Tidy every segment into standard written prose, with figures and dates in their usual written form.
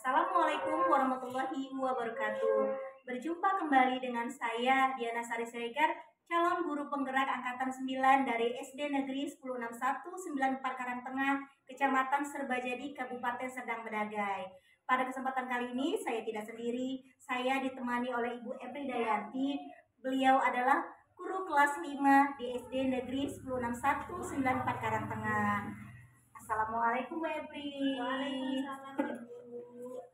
Assalamualaikum warahmatullahi wabarakatuh. Berjumpa kembali dengan saya Diana Sari Siregar, calon guru penggerak angkatan 9 dari SD Negeri 1061 94 Karangtengah, Kecamatan Serbajadi, Kabupaten Serdang Bedagai. Pada kesempatan kali ini saya tidak sendiri, saya ditemani oleh Ibu Epri Dayanti. Beliau adalah guru kelas 5 di SD Negeri 1061 94 Karangtengah. Assalamualaikum Bu Epri. Waalaikumsalam Ibu.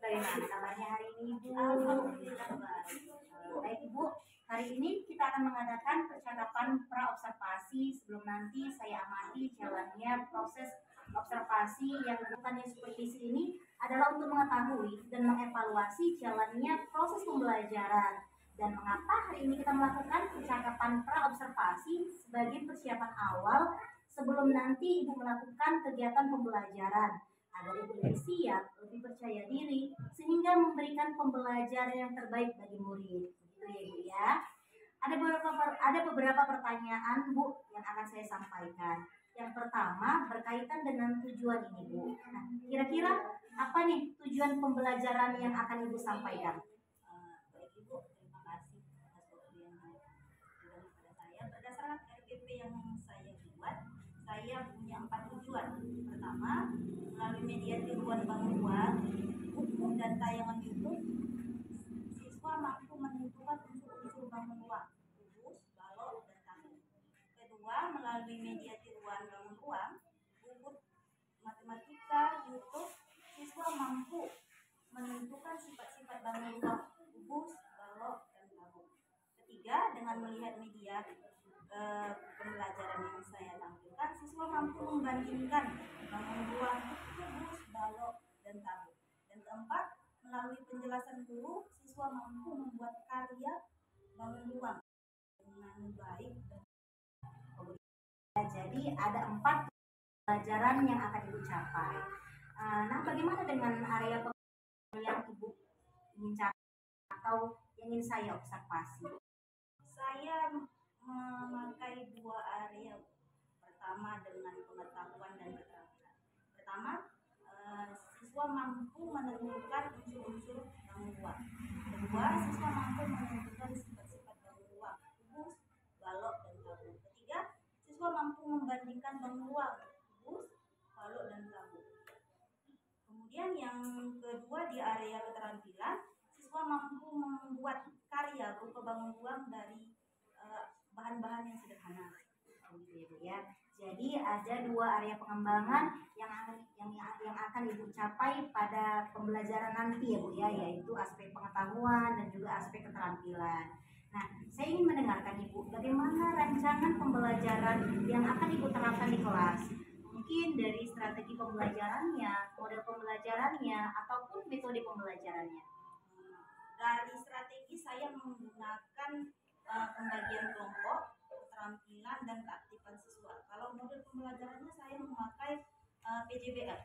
Bagaimana kabarnya hari ini Ibu? Alhamdulillah baik. Baik Ibu, hari ini kita akan mengadakan percakapan pra-observasi sebelum nanti saya amati jalannya proses observasi yang bukannya supervisi ini adalah untuk mengetahui dan mengevaluasi jalannya proses pembelajaran. Dan mengapa hari ini kita melakukan percakapan pra-observasi sebagai persiapan awal sebelum nanti Ibu melakukan kegiatan pembelajaran, agar Ibu lebih siap, lebih percaya diri, sehingga memberikan pembelajaran yang terbaik bagi murid. Begitu ya Ibu ya. Ada beberapa pertanyaan Bu yang akan saya sampaikan. Yang pertama berkaitan dengan tujuan ini Bu. Nah, kira-kira apa nih tujuan pembelajaran yang akan Ibu sampaikan? Baik Ibu, terima kasih atas waktu yang diberikan kepada saya. Berdasarkan RPP yang saya buat, saya punya 4 tujuan. Pertama, melalui media tiruan bangun ruang, buku dan tayangan YouTube, siswa mampu menentukan unsur-unsur bangun ruang, kubus, balok, dan tangan. Kedua, melalui media tiruan bangun ruang, buku matematika, YouTube, siswa mampu menentukan sifat-sifat bangun ruang, kubus, balok, dan tabung. Ketiga, dengan melihat media pembelajaran yang saya tampilkan, siswa mampu membandingkan bangun ruang, kubus, balok, dan tabung. Dan keempat, melalui penjelasan guru, siswa mampu membuat karya bangun ruang dengan baik dan Jadi ada 4 pelajaran yang akan Ibu capai. Nah, bagaimana dengan area yang Ibu ingin capai atau yang ingin saya observasi? saya memakai 2 area. Pertama, dengan pengetahuan dan keterampilan. Pertama, siswa mampu menentukan unsur-unsur bangun ruang. Kedua, siswa mampu menentukan sifat-sifat bangun ruang, kubus, balok, dan tabung. Ketiga, siswa mampu membandingkan bangun ruang, kubus, balok, dan tabung. Kemudian yang kedua, di area keterampilan, siswa mampu membuat karya berupa bangun ruang dari bahan-bahan yang sederhana. Gitu ya Bu ya. Jadi ada 2 area pengembangan yang akan Ibu capai pada pembelajaran nanti ya Bu ya, yaitu aspek pengetahuan dan juga aspek keterampilan. Nah, saya ingin mendengarkan Ibu, bagaimana rancangan pembelajaran yang akan Ibu terapkan di kelas? Mungkin dari strategi pembelajarannya, model pembelajarannya, ataupun metode pembelajarannya. Dari strategi saya menggunakan pembagian kelompok, keterampilan, dan keaktifan siswa. Kalau model pembelajarannya saya memakai PJBL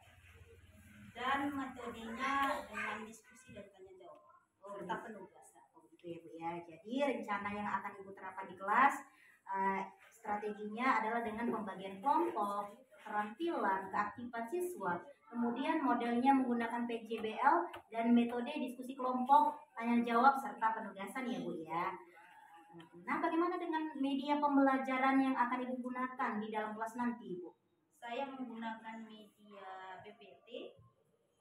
dan metodenya dengan diskusi dan tanya jawab serta penugasan. Gitu ya Bu ya. Jadi rencana yang akan Ibu terapkan di kelas, strateginya adalah dengan pembagian kelompok, keterampilan, keaktifan siswa. Kemudian modelnya menggunakan PJBL dan metode diskusi kelompok, tanya jawab serta penugasan ya Bu ya. Nah, bagaimana dengan media pembelajaran yang akan Ibu gunakan di dalam kelas nanti Ibu? Saya menggunakan media PPT,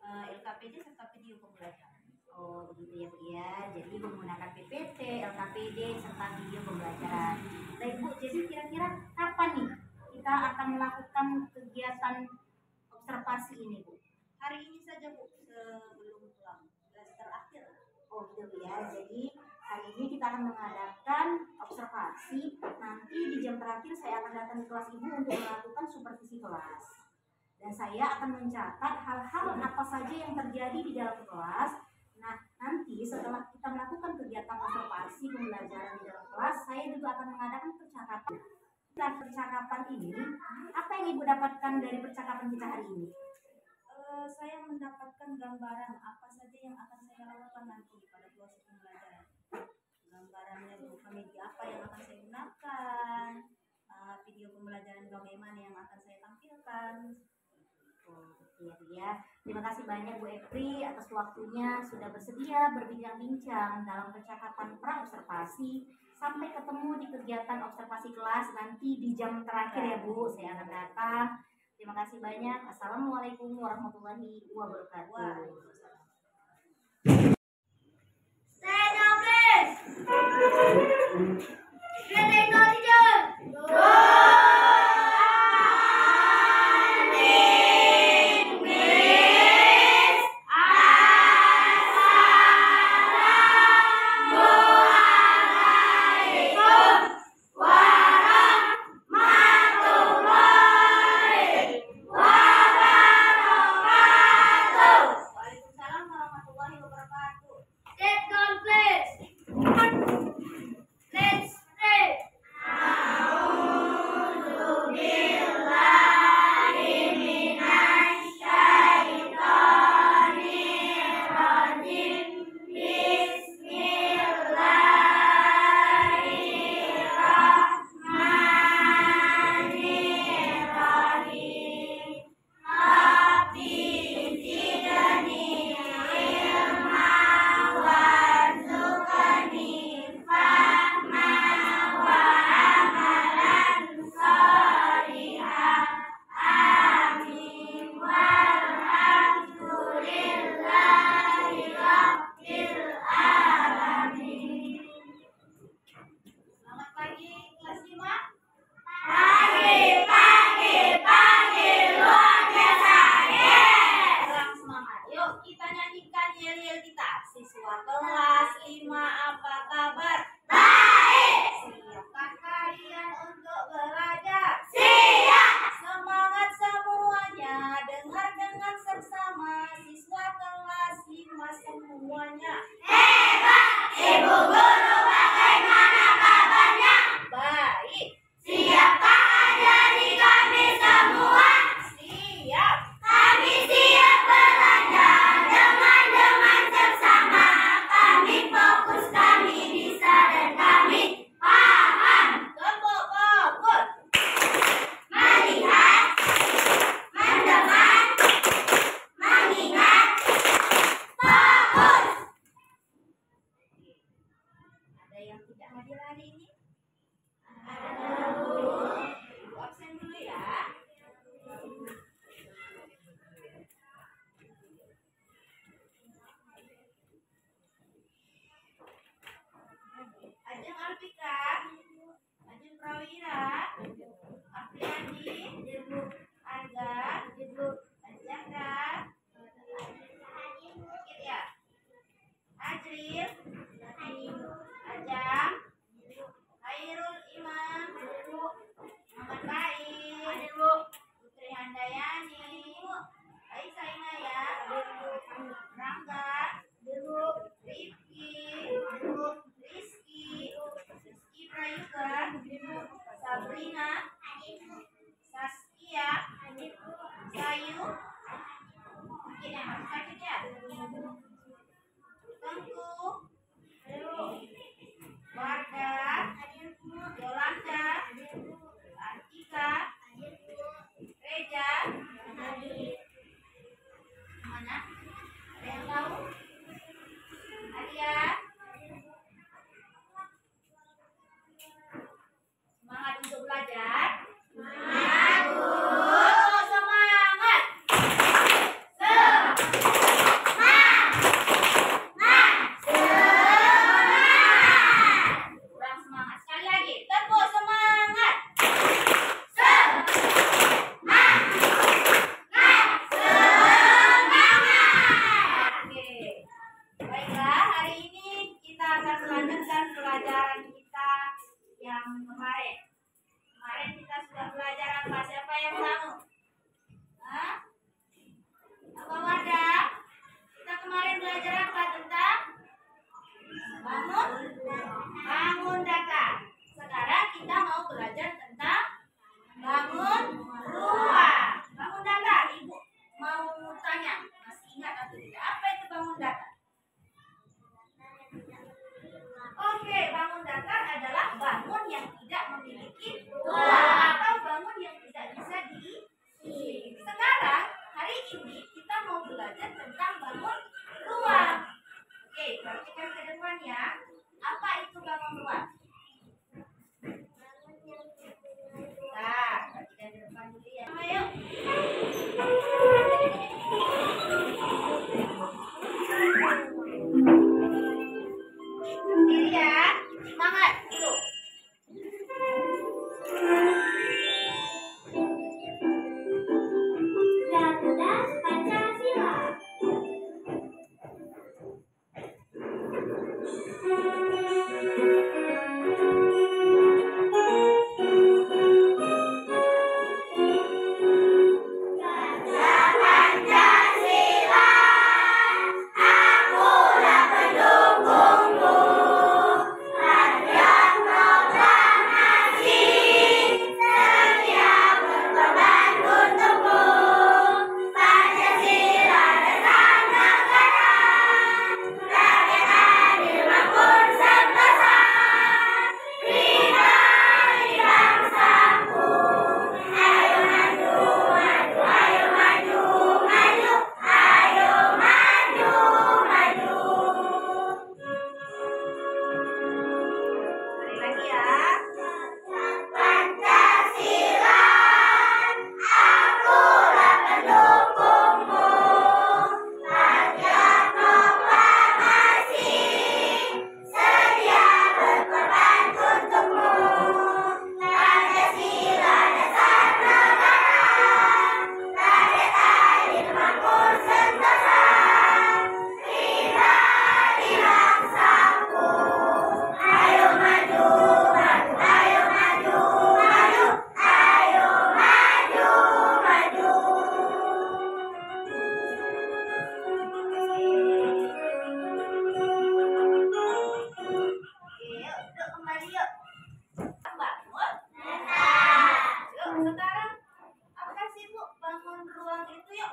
LKPD, serta video pembelajaran. Oh begitu ya Bu ya. Jadi menggunakan PPT, LKPD, serta video pembelajaran. Baik Bu, jadi kira-kira kapan nih kita akan melakukan kegiatan observasi ini Bu? Hari ini saja Bu, sebelum pulang, terakhir. Oh gitu Bu ya. Jadi hari ini kita akan mengadakan observasi. Nanti di jam terakhir saya akan datang ke kelas Ibu untuk melakukan supervisi kelas. Dan saya akan mencatat hal-hal apa saja yang terjadi di dalam kelas. Nah, nanti setelah kita melakukan kegiatan observasi pembelajaran di dalam kelas, saya juga akan mengadakan percakapan. Dan percakapan ini, apa yang Ibu dapatkan dari percakapan kita hari ini? Saya mendapatkan gambaran apa saja yang akan saya lakukan nanti pada proses pembelajaran. Gambarannya berupa media apa yang akan saya gunakan, video pembelajaran bagaimana yang akan saya tampilkan. Iya, ya. Terima kasih banyak Bu Epri atas waktunya sudah bersedia berbincang-bincang dalam percakapan praobservasi. Sampai ketemu di kegiatan observasi kelas nanti di jam terakhir ya Bu, saya akan datang. Terima kasih banyak. Assalamualaikum warahmatullahi wabarakatuh. Stand up, please. Stand acknowledge. Go.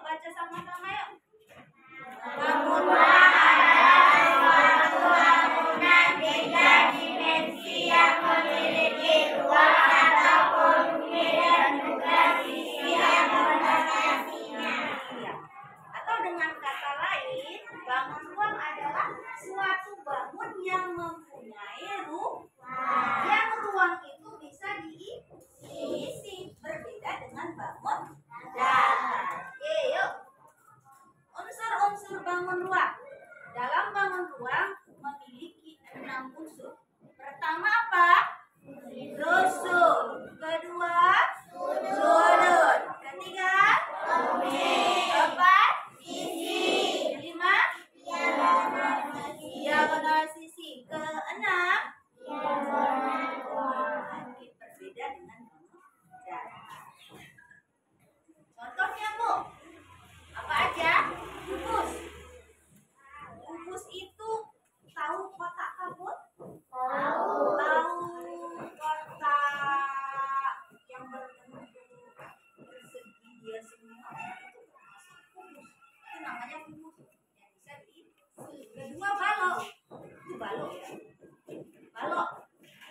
baca sama-sama yuk. Bangun adalah suatu bangunan tiga dimensi yang memiliki ruang atau volume dan juga sisi yang membatasinya. Ya. Atau dengan kata lain, bangun ruang adalah suatu bangun yang mempunyai yang ruang itu bisa diisi, berbeda dengan bangun datar. Oke, yuk. Unsur-unsur bangun ruang. Dalam bangun ruang memiliki 6 unsur. Pertama apa? Rusun. Kedua, sudut. Ketiga, keempat, kelima, diagonal sisi. Keenam, berbeda dengan bangun datar. Contohnya, Bu, apa aja? Kubus. Kubus itu tahu kotak kabut? Tahu kotak yang berbentuk persegi dia semua itu termasuk kubus. Itu namanya kubus yang bisa diisi. Kedua, balok. Itu balok ya. Balok.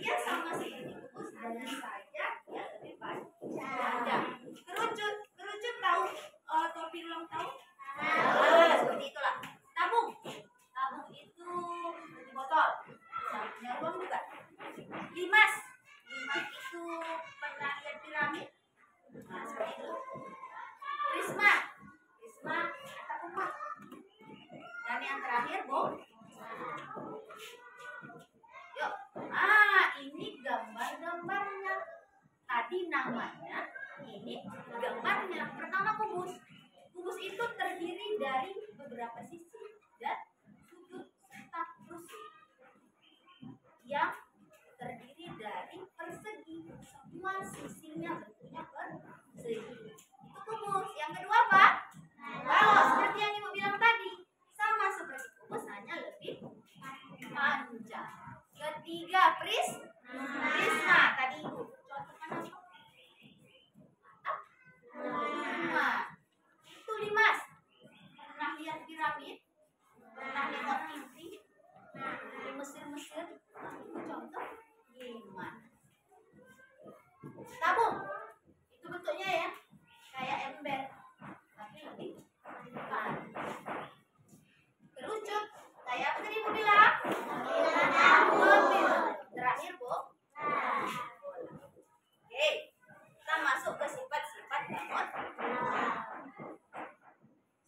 Dia sama seperti kubus, hanya saja dia lebih panjang. Kerucut. Kerucut tahu topi ulang tahun? Seperti itulah. Tabung. Tabung itu seperti botol. Punya ruang juga. Limas. Limas itu pernah lihat piramid? Nah, seperti itu. Prisma. Prisma atap rumah. Dan yang terakhir, Bu. Yuk. Ini gambar-gambarnya. Tadi namanya, ini gambarnya. Pertama kubus. Kubus itu terdiri dari beberapa sisi dan sudut serta rusun yang terdiri dari persegi. Semua sisinya bentuknya persegi. Itu kubus. Yang kedua apa? Balok. Seperti yang Ibu bilang tadi. Sama seperti kubus, hanya lebih panjang. Ketiga, prisma. Tadi Ibu contohkan apa? Limas. Itu limas. Pernah lihat piramid? Pernah lihat TV? Di Mesir? Itu contoh limas. Tabung. Itu bentuknya ya kayak ember, tapi lebih panjang. Kerucut. Kayak apa tadi Ibu bilang? Mobil. Terakhir, Bu. Oke. Kita masuk ke sifat-sifat bangun.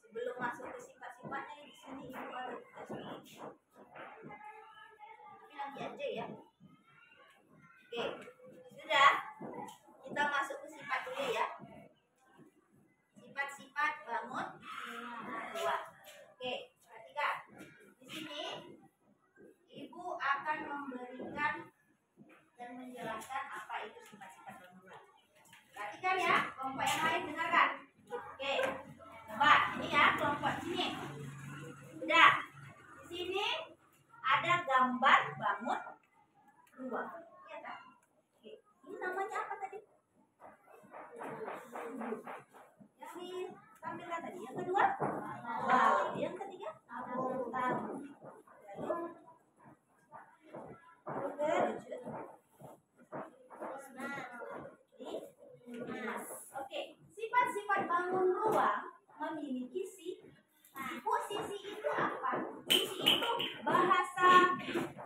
Sebelum masuk ke sifat-sifatnya, di sini Ibu ada tugas. Tapi nanti aja ya. Oke. Sudah. Kita masuk ke sifat dulu ya. Sifat-sifat bangun ruang. Oke, perhatikan. Di sini Ibu akan memberikan dan menjelaskan apa itu sifat-sifat bangun ruang. Perhatikan ya, kelompok yang lain dengarkan. Oke, coba ini ya kelompok sini. Udah, di sini ada gambar bangun ruang. Iya kan? Oke, ini namanya apa tadi? Yang ditampilkan tadi. Yang kedua, balok. Yang ketiga, tabung. Oke, sifat-sifat bangun ruang memiliki sisi itu apa? Sisi itu bahasa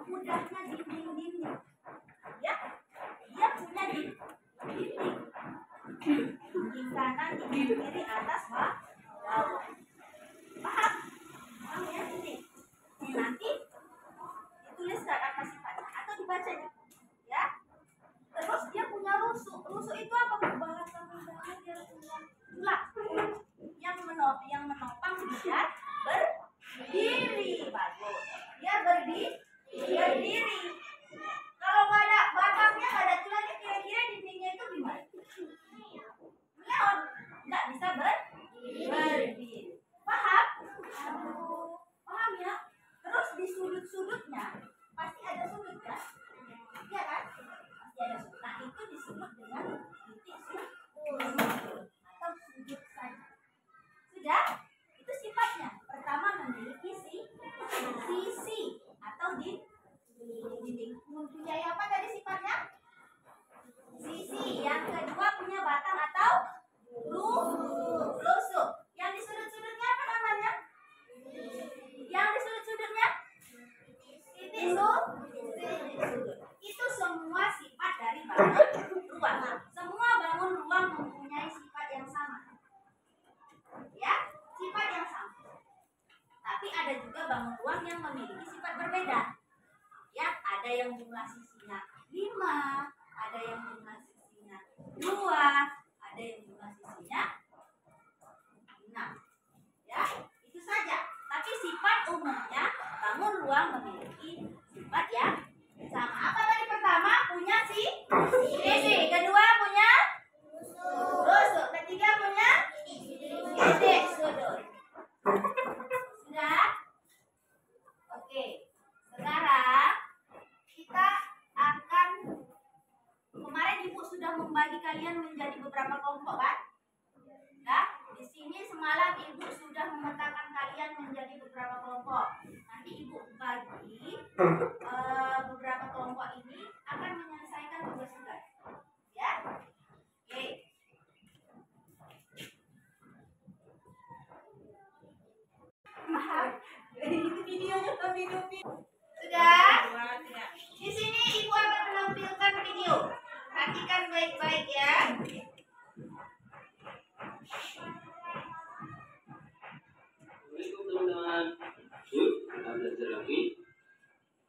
mudahnya dinding-dinding. Ya, dia punya dinding. Dinding kanan, dinding kiri, atas, bawah. Paham? Paham ya dinding? Nanti dituliskan apa sifatnya atau dibacanya. Ya. Terus dia punya rusuk. Rusuk itu apa? Bahasa mudahnya dia punya tulang yang menopang dia berdiri. Bagus. Dia berdiri. Kalau nggak ada batangnya, nggak ada tulangnya, kira-kira dindingnya itu gimana? Meleot. Nggak bisa berdiri. Paham? Paham ya? Terus di sudut-sudutnya pasti ada sudut kan? Iya kan? Pasti ada sudut. Nah itu disebut dengan titik sudut atau sudut saja. Sudah? juga bangun ruang yang memiliki sifat berbeda. Ya, ada yang jumlah sisinya 5, ada yang jumlah sisinya 2, ada yang jumlah sisinya 6. Ya, itu saja. Tapi sifat umumnya bangun ruang memiliki sifat yang sama. Apa tadi pertama? Punya sisi. Kedua punya rusuk. Ketiga punya titik sudut. Sudah? Oke. Sekarang kita akan, kemarin Ibu sudah membagi kalian menjadi beberapa kelompok kan? Nah, di sini semalam Ibu sudah memetakan kalian menjadi beberapa kelompok. Nanti Ibu bagi beberapa kelompok ini akan menyelesaikan tugas-tugas. Ya? Oke. Maaf, itu videonya sudah? Di sini Ibu akan menampilkan video. Perhatikan baik-baik ya. Assalamualaikum teman-teman. Yuk kita belajar lagi.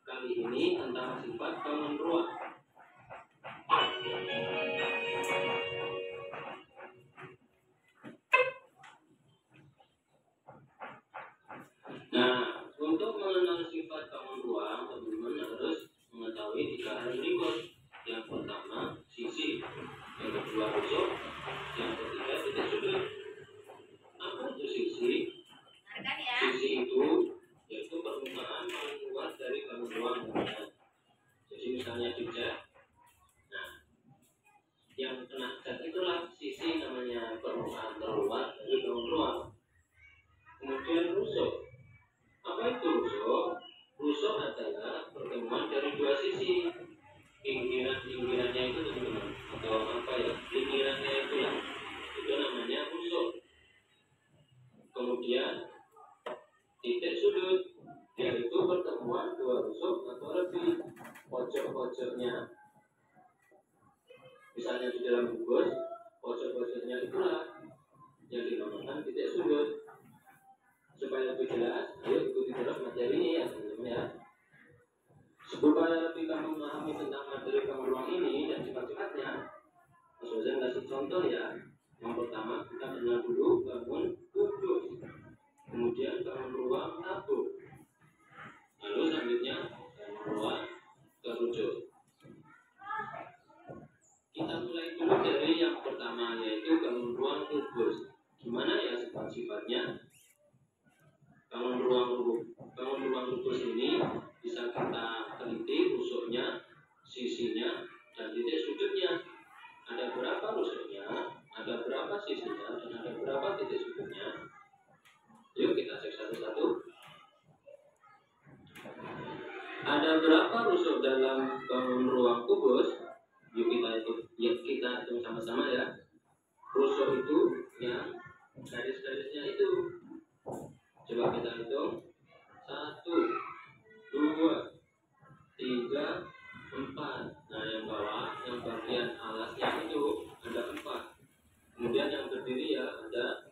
Kali ini tentang sifat bangun ruang. Nah, untuk mengenal sifat bangun ruang, teman-teman harus mengetahui 3 hal berikut. Yang pertama, sisi. Yang kedua, rusuk. Yang ketiga, titik sudut. Apa itu sisi? Dengarkan ya. Sisi itu yaitu permukaan paling luas dari bangun ruang. Jadi misalnya di cat, nah yang kena cat itulah sisi, namanya permukaan terluar dari bangun ruang. Kemudian rusuk. Apa itu rusuk? Rusuk adalah pertemuan dari 2 sisi. Pinggirannya itu teman-teman, atau apa ya, pinggirannya itulah, itu namanya rusuk. Kemudian titik sudut, yaitu pertemuan 2 rusuk atau lebih pojok-pojoknya. Misalnya di dalam kubus, pojok-pojoknya itulah yang dinamakan titik sudut. Supaya lebih jelas, ayo ikuti terus materi ini ya teman-teman ya. Supaya lebih kamu memahami tentang materi bangun ruang ini dan sifat-sifatnya, Mas Wazan kasih contoh ya. Yang pertama kita kenal dulu bangun kubus, kemudian bangun ruang tabung, lalu selanjutnya bangun ruang kerucut. Kita mulai dulu dari yang pertama, yaitu bangun ruang kubus. Gimana ya sifat-sifatnya? Bangun ruang kubus ini bisa kita teliti rusuknya, sisinya, dan titik sudutnya. Ada berapa rusuknya, ada berapa sisinya, dan ada berapa titik sudutnya. Yuk kita cek satu-satu. Ada berapa rusuk dalam bangun ruang kubus? Yuk kita hitung sama-sama ya. Rusuk itu yang garis-garisnya itu. Coba kita hitung. 1, 2, 3, 4. Nah yang bawah, yang bagian alasnya itu ada 4. Kemudian yang berdiri ya ada.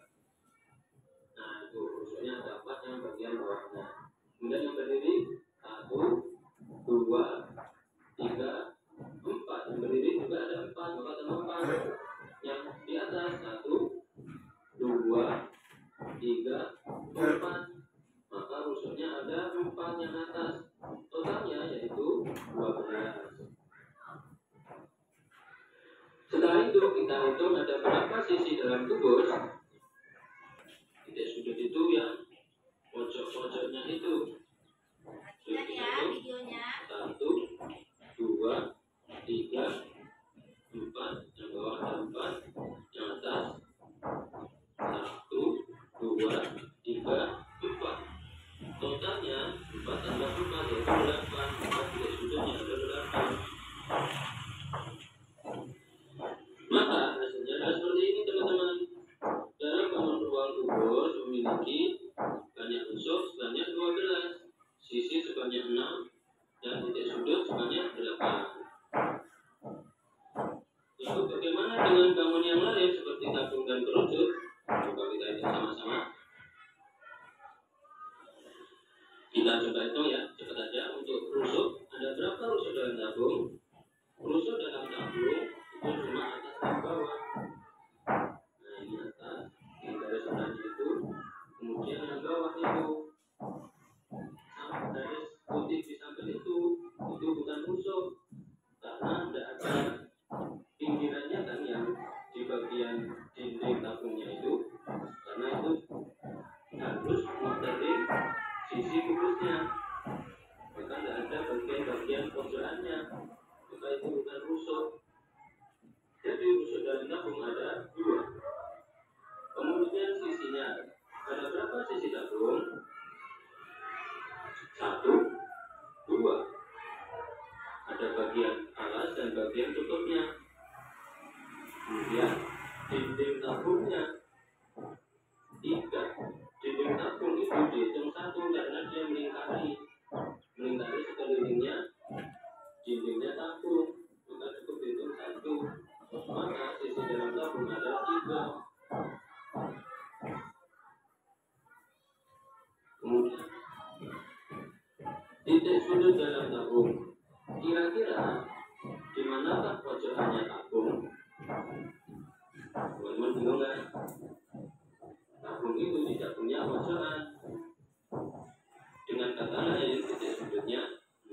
Nah itu rusuknya ada 4 yang bagian bawahnya. Kemudian yang berdiri 1, 2, 3, 4. Yang berdiri juga ada 4, maka tambah 4. Yang di atas 1, 2, 3, 4. Maka rusuknya ada 4 yang atas. Totalnya yaitu 12. Setelah itu kita hitung ada berapa sisi dalam kubus. Titik sudut itu yang pojok-pojoknya itu. Perhatikan ya videonya. 1, 2, 3, 4. Yang bawah ada 4. Yang atas 1, 2, 3, 4. Totalnya 4 tambah 4 yaitu 8. Maka titik sudutnya ada 8. Maka hasilnya adalah seperti ini teman-teman. Dalam bangun ruang kubus memiliki banyak rusuk sebanyak 12, sisi sebanyak 6, dan titik sudut sebanyak 8. dinding tabungnya itu, karena itu harus dari sisi kubusnya, maka tidak ada bagian-bagian pojokannya, maka itu bukan rusuk. Jadi rusuk dalam tabung ada dua. Kemudian sisinya ada berapa sisi tabung? 1, 2. Ada bagian alas dan bagian tutupnya. Kemudian dinding tabungnya 3. Dinding tabung itu dihitung 1 karena dia melingkari sekelilingnya dindingnya tabung, maka cukup dihitung 1. Maka sisi dalam tabung ada 3. Kemudian titik sudut dalam tabung, kira-kira di manakah pojokannya tabung? Teman-teman bingung nggak? Tabung itu tidak punya pojokan. Dengan kata lain, titik sudutnya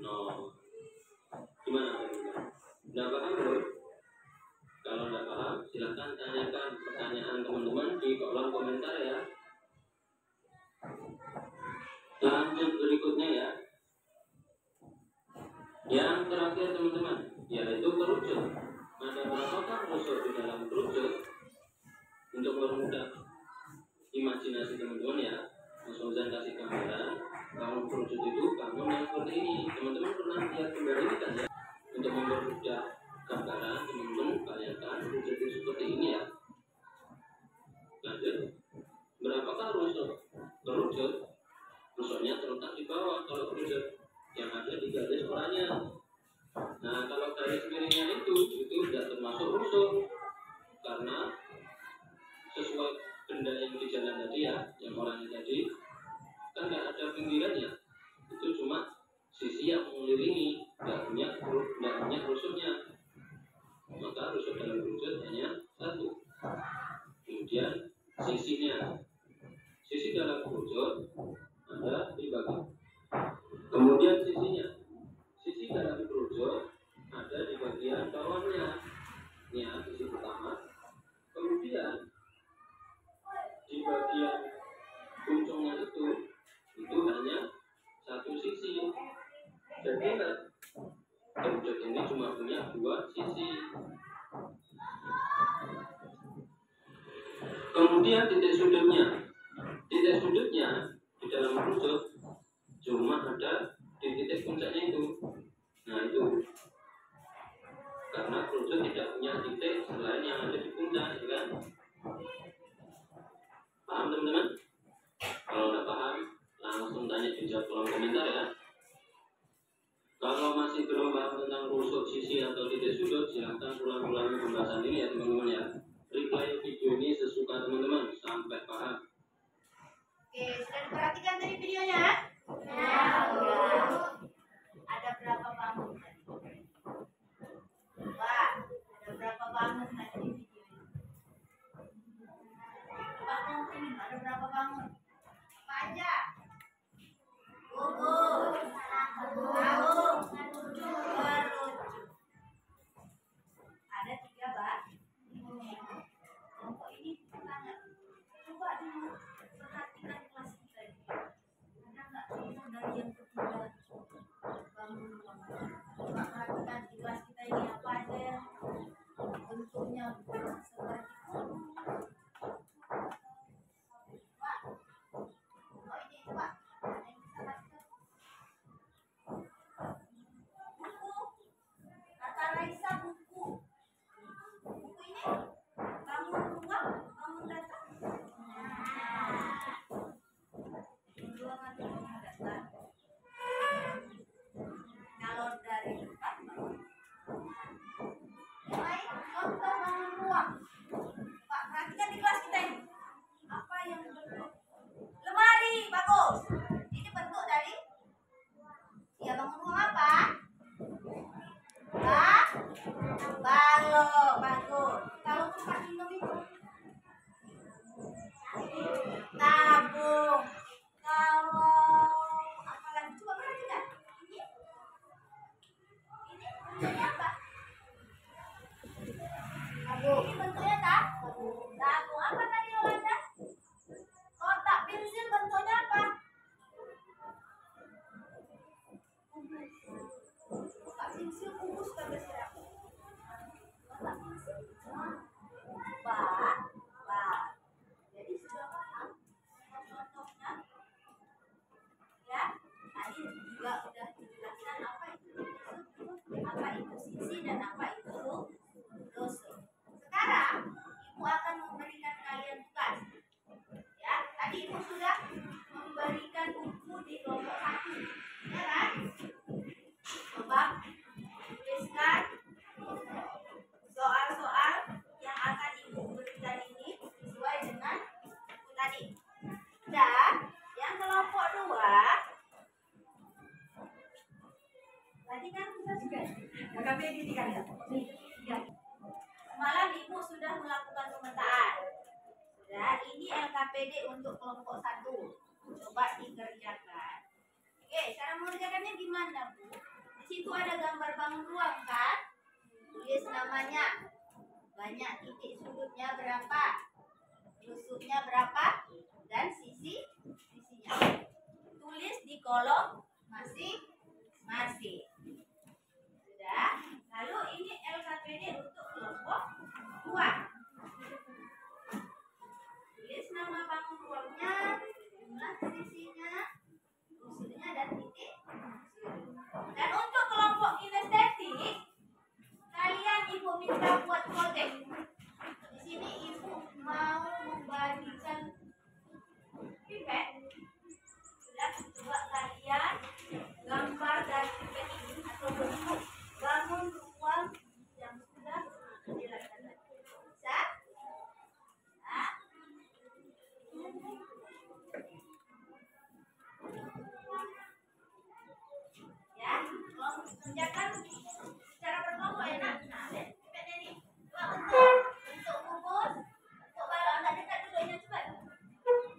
0. Gimana teman-teman? Tidak paham belum? Kalau tidak paham, silahkan tanyakan pertanyaan teman-teman di kolom komentar ya. Lanjut berikutnya ya. Yang terakhir teman-teman, yaitu kerucut. Ada berapakah rusuk di dalam kerucut? Untuk mempermudah imajinasi teman-teman ya, Mas Ozan kasih gambaran. Kalau kerucut itu bangun yang seperti ini. Teman-teman pernah lihat gambar ini kan ya? Untuk mempermudah gambaran, teman-teman bayangkan kerucut itu seperti ini ya. Lanjut, berapakah rusuk? Kerucut, rusuknya terletak di bawah. Kalau kerucut yang ada di garis oranye. Nah, kalau garis miringnya itu tidak termasuk rusuk, karena sesuai benda yang di jalan tadi ya, yang oranye tadi kan nggak ada pinggirannya, itu cuma sisi yang mengelilingi, nggak punya rusuknya. Maka rusuk dalam kerucut hanya 1. Kemudian sisi dalam kerucut ada 3. Kemudian sisi dalam kerucut ada di bagian bawahnya, ya, sisi pertama. Kemudian di bagian ujungnya itu hanya 1 sisi. Jadi kerucut ini cuma punya 2 sisi. Kemudian titik sudutnya di dalam kerucut cuma ada di titik puncaknya itu. Nah itu karena kerucut tidak punya titik selain yang ada di puncak, kan? Paham teman-teman? Kalau tidak paham, langsung tanya di kolom komentar ya. Kalau masih belum paham tentang rusuk sisi atau titik sudut, silahkan ulang-ulangi pembahasan ini ya teman-teman ya. Replay video ini sesuka teman-teman sampai paham. Oke, sudah diperhatikan tadi videonya? Ada berapa bangun tadi? Wah, ada berapa bangun tadi di video ini? Bangun ini ada berapa bangun? Apa aja? Gugur, tabung, kerucut. Ada 3 bang. Kelompok ini tanya. Coba diperhatikan kelas kita ini. Ada nggak contoh dari yang ketiga? Coba perhatikan di kelas kita ini apa aja yang bentuknya seperti itu. Pak, Tabung apa tadi Yolanda? Kotak pensil bentuknya apa? Kotak pensil kubus kan bersiap. Kotak pensil. Bat. Jadi sudah paham contohnya? Ya, tadi juga sudah dijelaskan apa itu sisi dan apa itu rusuk. Sekarang Ibu akan memberikan kalian tugas. Ya, tadi Ibu sudah memberikan buku di kelompok 1. Ya kan? Coba tuliskan soal-soal yang akan Ibu berikan ini sesuai dengan buku tadi. Dan yang kelompok 2 tadi kan kita sudah KPD ini kan ya? Semalam Ibu sudah melakukan pemetaan. Sudah, ini LKPD untuk kelompok 1. Coba dikerjakan. Oke, cara mengerjakannya gimana, Bu? Di situ ada gambar bangun ruang kan? Tulis namanya. Banyak titik sudutnya berapa? Rusuknya berapa? Dan sisinya. Tulis di kolom masing-masing. Sudah. Lalu ini LKPD untuk kelompok 2. Tulis nama bangun ruangnya, jumlah sisinya, rusuknya dan titik. Dan untuk kelompok kinestetik, kalian Ibu minta buat project. Di sini Ibu mau membagikan pipet. Sudah, coba kalian gambar dari pipet ini atau bentuk bangun ruang yang sudah dijelaskan tadi. Bisa? Nah. Ya, kalau kerjakan secara berkelompok ya nak. Nah, lihat pipetnya nih. Dua bentuk kubus, bentuk balok. Agak dekat dulu ya, cepat.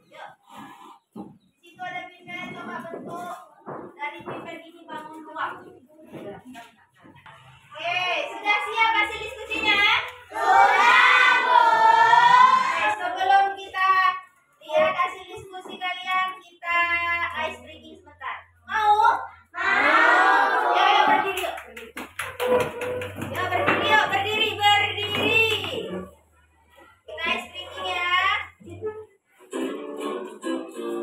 Yuk. Di situ ada pipet, coba bentuk dari pipet ini bangun ruang. Oke, sudah siap hasil diskusinya? Sudah, Bu. Oke, sebelum kita lihat hasil diskusi kalian, kita ice breaking sebentar. Mau? Mau. Ya, berdiri yuk. Ya, berdiri yuk, berdiri. Kita ice breaking ya. Apa? Duduk. Duduk, sini.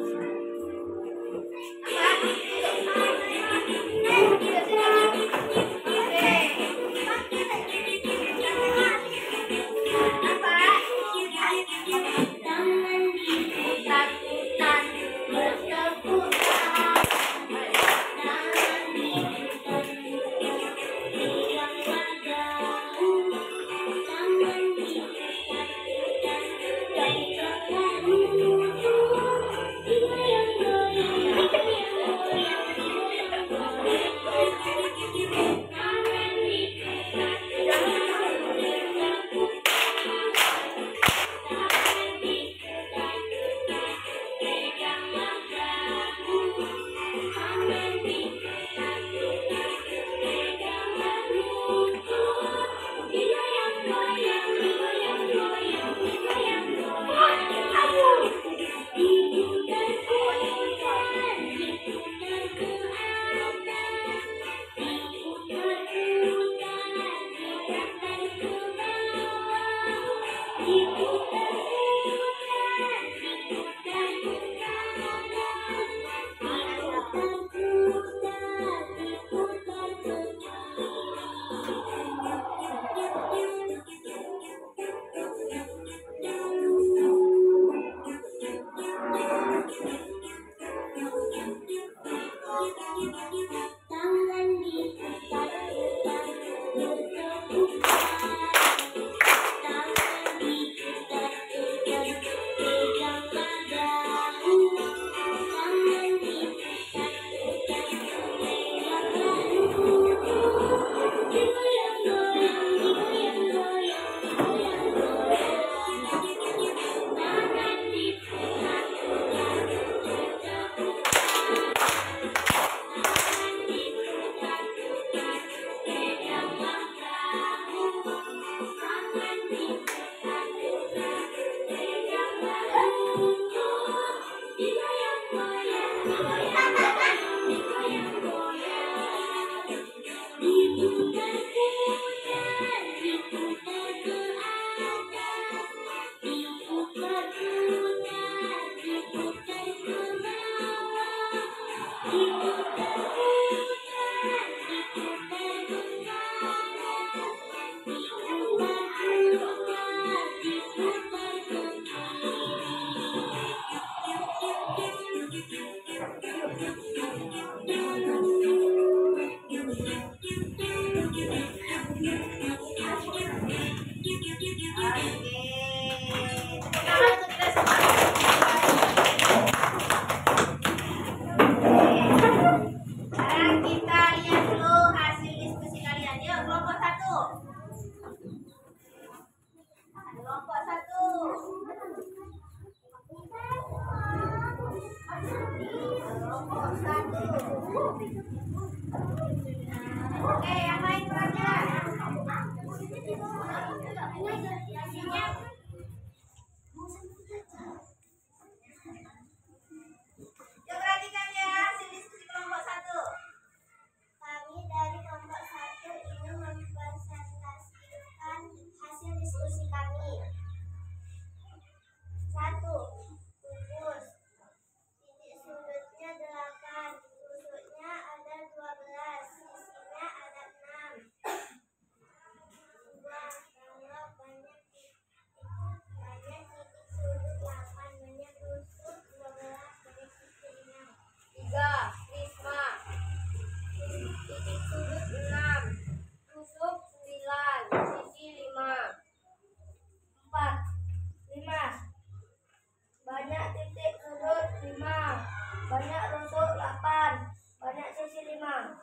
banyak rusuk 8, banyak sisi 5.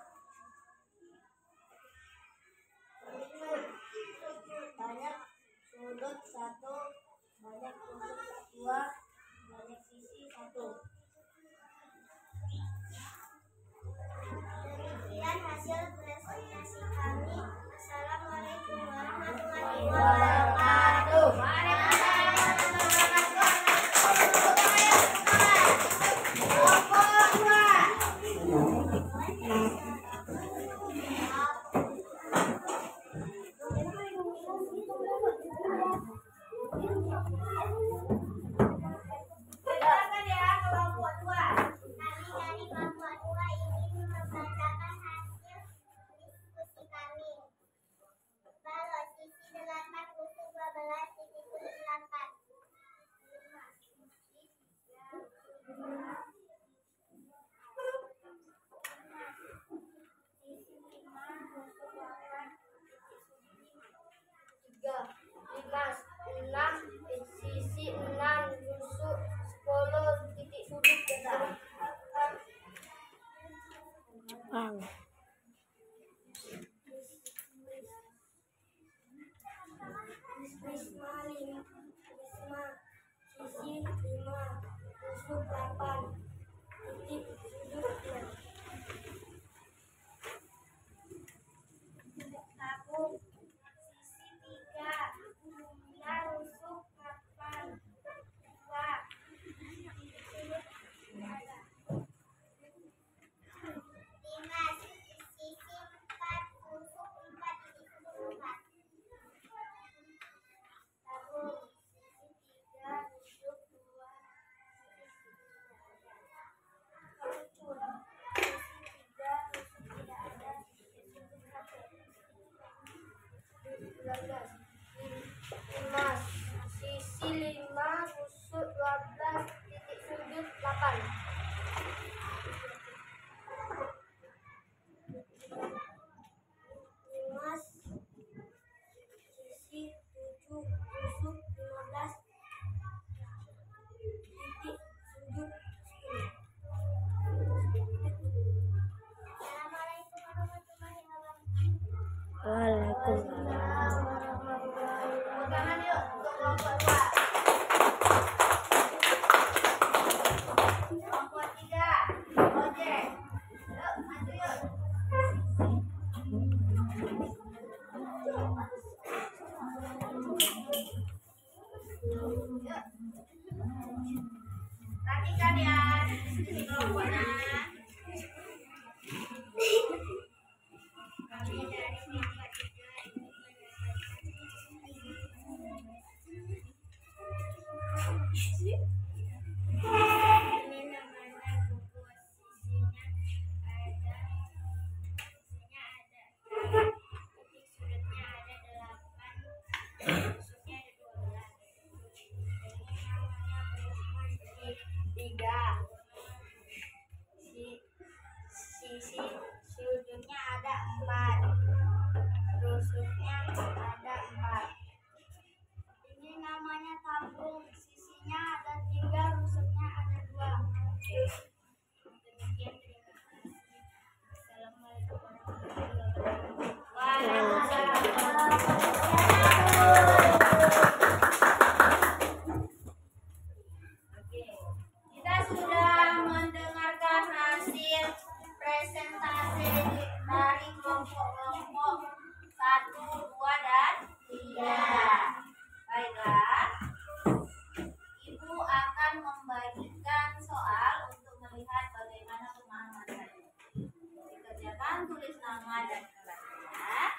Banyak sudut 1, banyak rusuk 2, banyak sisi 1. Demikian hasil presentasi kami. Assalamualaikum warahmatullahi wabarakatuh. Silakan ya kelompok 2. Kami dari kelompok 2 ingin membacakan hasil diskusi kami. Balok sisi 8 rusuk 12 sisi sudut 8. Sisi 5 rusuk 8 tiga, 5, 6 sisi 6 rusuk 10 titik sudut 8. Prisma sisi 5 rusuk 8 titik sudut 6. Tabung sisi 3 rusuk 8 2 sudut 5 sisi 4 rusuk 4 titik sudut 4. Tabung sisi 3 rusuk 2 kerucut sisi 3 rusuk tidak ada titik sudut 12. 5 sisi 5 rusuk 12 titik sudut 8. 5 sisi 7 rusuk 15 titik sudut 10. Assalamualaikum warahmatullahi wabarakatuh. Waalaikumsalam warahmatullahi wabarakatuh. Tangan yuk untuk kelompok 2. Kelompok 3. Ojek. Yuk, maju yuk. Yuk. Perhatikan ya, ini kelompoknya. Kami dari kelompok 3 ini namanya buku sisinya ada titik sudutnya ada 8, rusuknya ada 12. Ini namanya prisma sisi 3. Sisi sudutnya ada 4, rusuknya ada 4. Ini namanya tabung, sisinya ada 3, rusuknya ada 2. Demikian, terima kasih. Assalamualaikum warahmatullahi wabarakatuh. Waalaikumsalam. Oke, kita sudah mendengarkan hasil presentasi dari kelompok-kelompok 1, 2, dan 3. Baiklah, Ibu akan membagikan soal untuk melihat bagaimana pemahaman kalian. Dikerjakan, tulis nama dan kelasnya.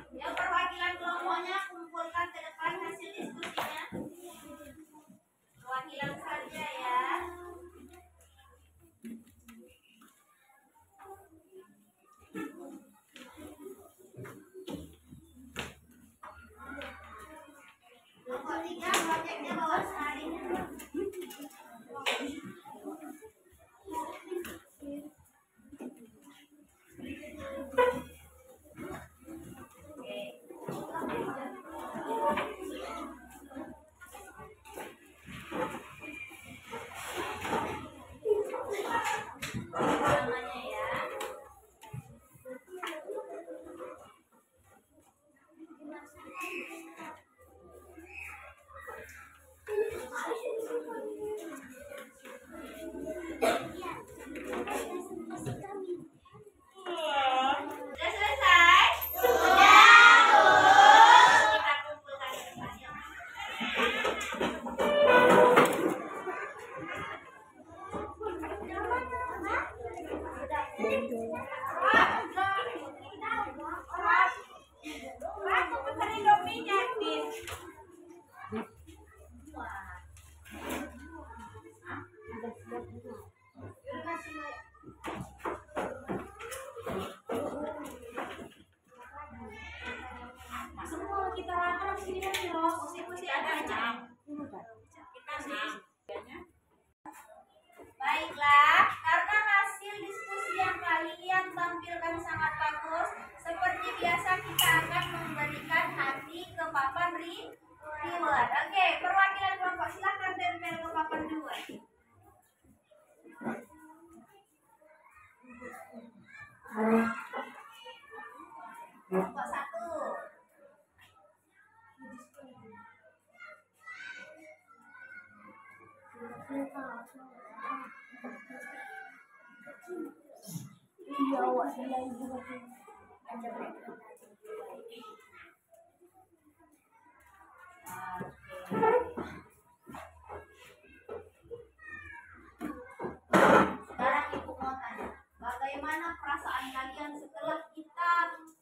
Ya, perwakilan kelompoknya kumpulkan namanya ya. Sudah selesai? Kita kumpulkan di depan yuk. Semua kita lakukan di sini kan kursi-kursi ada aja. Kita sih. Baiklah, karena hasil diskusi yang kalian tampilkan sangat bagus, seperti biasa kita akan memberikan hati ke papan reward. Oke, perwakilan kelompok silakan tempel ke papan reward. Kelompok 1. Sekarang Ibu mau tanya, bagaimana perasaan kalian setelah kita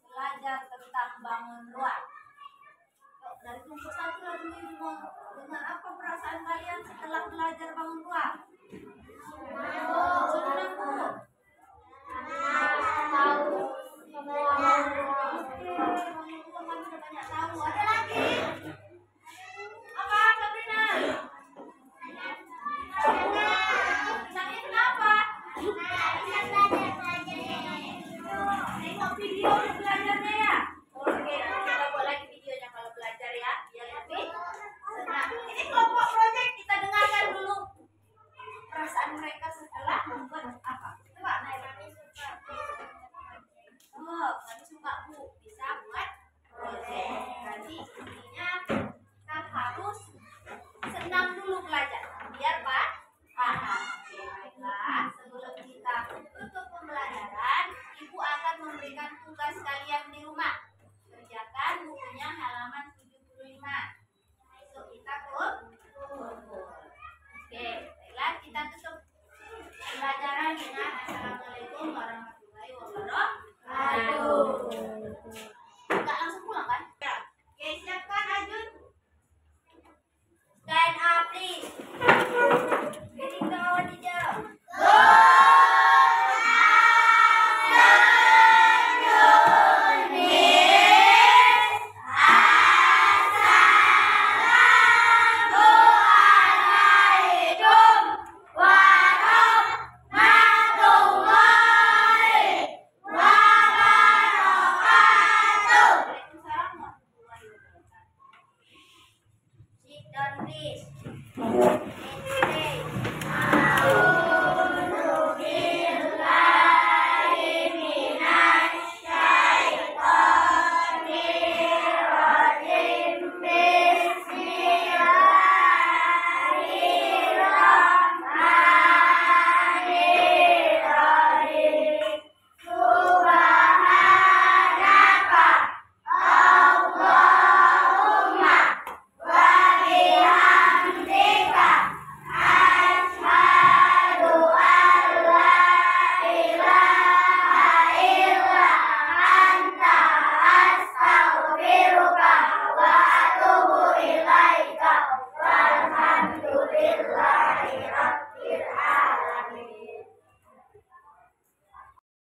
belajar tentang bangun ruang? Yuk, dari kelompok 1 lalu Ibu mau dengar apa perasaan kalian setelah belajar bangun ruang? Senang, Bu. Tahu. Ada lagi? Apa, Sabrina? Senangnya kenapa? Tengok video